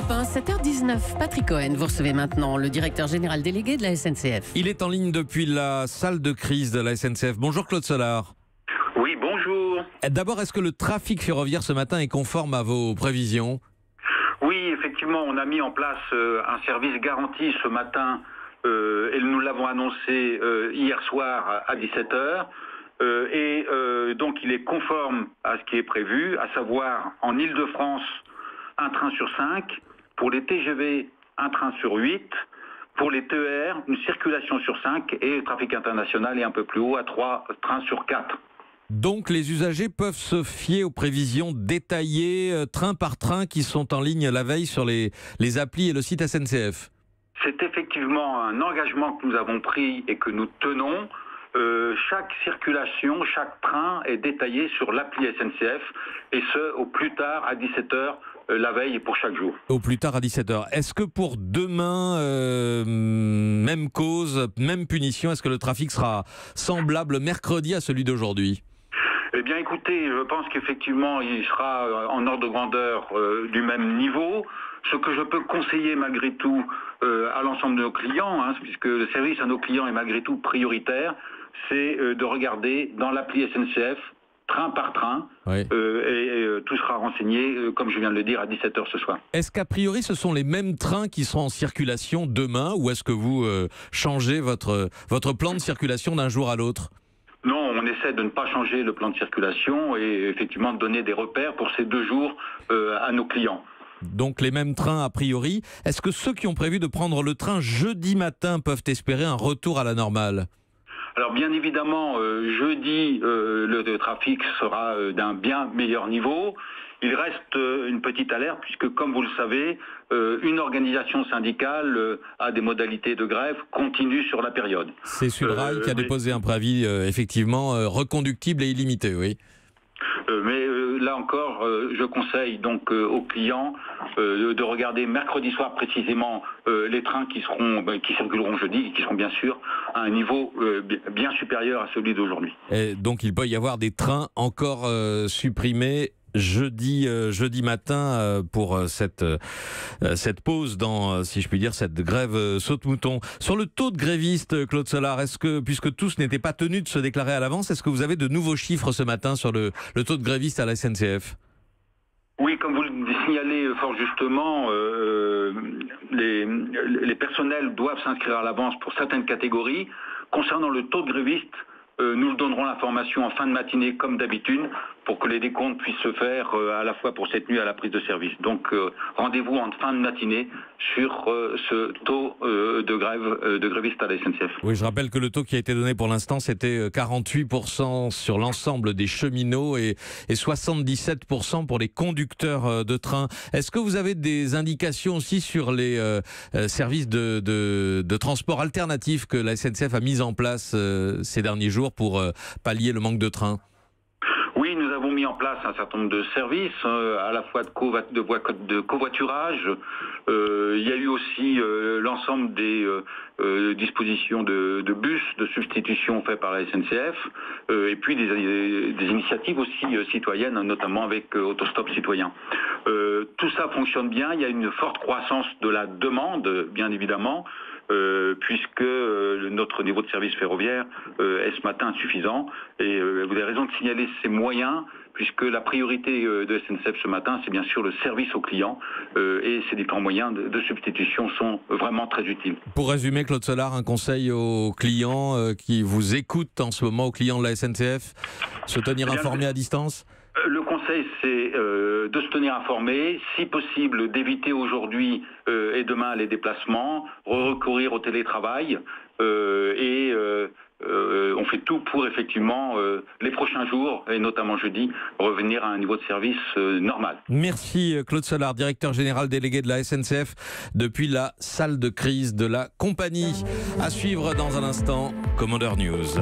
Europe 1, 7h19. Patrick Cohen, vous recevez maintenant le directeur général délégué de la SNCF. Il est en ligne depuis la salle de crise de la SNCF. Bonjour Claude Solar. Oui, bonjour. D'abord, est-ce que le trafic ferroviaire ce matin est conforme à vos prévisions ? Oui, effectivement, on a mis en place un service garanti ce matin et nous l'avons annoncé hier soir à 17h. Donc il est conforme à ce qui est prévu, à savoir en Île-de-France, un train sur 5, pour les TGV, un train sur 8, pour les TER, une circulation sur 5 et le trafic international est un peu plus haut à 3 trains sur 4. Donc les usagers peuvent se fier aux prévisions détaillées train par train qui sont en ligne la veille sur les applis et le site SNCF. C'est effectivement un engagement que nous avons pris et que nous tenons. Chaque circulation, chaque train est détaillé sur l'appli SNCF et ce au plus tard à 17h la veille et pour chaque jour. Au plus tard à 17h. Est-ce que pour demain, même cause, même punition, est-ce que le trafic sera semblable mercredi à celui d'aujourd'hui ? Eh bien écoutez, je pense qu'effectivement il sera en ordre de grandeur du même niveau. Ce que je peux conseiller malgré tout à l'ensemble de nos clients, puisque le service à nos clients est malgré tout prioritaire, c'est de regarder dans l'appli SNCF, train par train, oui. Tout sera renseigné, comme je viens de le dire, à 17h ce soir. Est-ce qu'a priori ce sont les mêmes trains qui seront en circulation demain, ou est-ce que vous changez votre plan de circulation d'un jour à l'autre ? Non, on essaie de ne pas changer le plan de circulation et effectivement de donner des repères pour ces 2 jours à nos clients. Donc les mêmes trains a priori. Est-ce que ceux qui ont prévu de prendre le train jeudi matin peuvent espérer un retour à la normale ? Alors bien évidemment, jeudi, le trafic sera d'un bien meilleur niveau. Il reste une petite alerte puisque, comme vous le savez, une organisation syndicale a des modalités de grève continues sur la période. C'est Sudrail qui a déposé un préavis effectivement reconductible et illimité, oui. Mais là encore, je conseille donc aux clients de regarder mercredi soir précisément les trains qui circuleront jeudi et qui seront bien sûr à un niveau bien supérieur à celui d'aujourd'hui. Et donc il peut y avoir des trains encore supprimés jeudi matin pour cette pause dans, si je puis dire, cette grève saute-mouton. Sur le taux de grévistes, Claude Solar, est-ce que, puisque tous n'étaient pas tenus de se déclarer à l'avance, est-ce que vous avez de nouveaux chiffres ce matin sur le taux de grévistes à la SNCF ? Oui, comme vous le signalez fort justement, les personnels doivent s'inscrire à l'avance pour certaines catégories. Concernant le taux de grévistes, nous donnerons l'information en fin de matinée comme d'habitude pour que les décomptes puissent se faire à la fois pour cette nuit et à la prise de service. Donc rendez-vous en fin de matinée sur ce taux de grévistes à la SNCF. Oui, je rappelle que le taux qui a été donné pour l'instant c'était 48% sur l'ensemble des cheminots et 77% pour les conducteurs de train. Est-ce que vous avez des indications aussi sur les services de transport alternatifs que la SNCF a mis en place ces derniers jours pour pallier le manque de trains ? Oui, nous avons mis en place un certain nombre de services, à la fois de covoiturage. Il y a eu aussi l'ensemble des dispositions de bus de substitution faites par la SNCF, et puis des initiatives aussi citoyennes, notamment avec Autostop Citoyen. Tout ça fonctionne bien, il y a une forte croissance de la demande, bien évidemment, puisque notre niveau de service ferroviaire est ce matin insuffisant. Et vous avez raison de signaler ces moyens, puisque la priorité de SNCF ce matin, c'est bien sûr le service aux clients, et ces différents moyens de substitution sont vraiment très utiles. Pour résumer, Claude Solar, un conseil aux clients qui vous écoutent en ce moment, aux clients de la SNCF, se tenir informés à distance ? Le conseil, c'est de se tenir informé, si possible d'éviter aujourd'hui et demain les déplacements, recourir au télétravail on fait tout pour effectivement les prochains jours et notamment jeudi revenir à un niveau de service normal. Merci Claude Solar, directeur général délégué de la SNCF depuis la salle de crise de la compagnie. À suivre dans un instant, Commandeur News.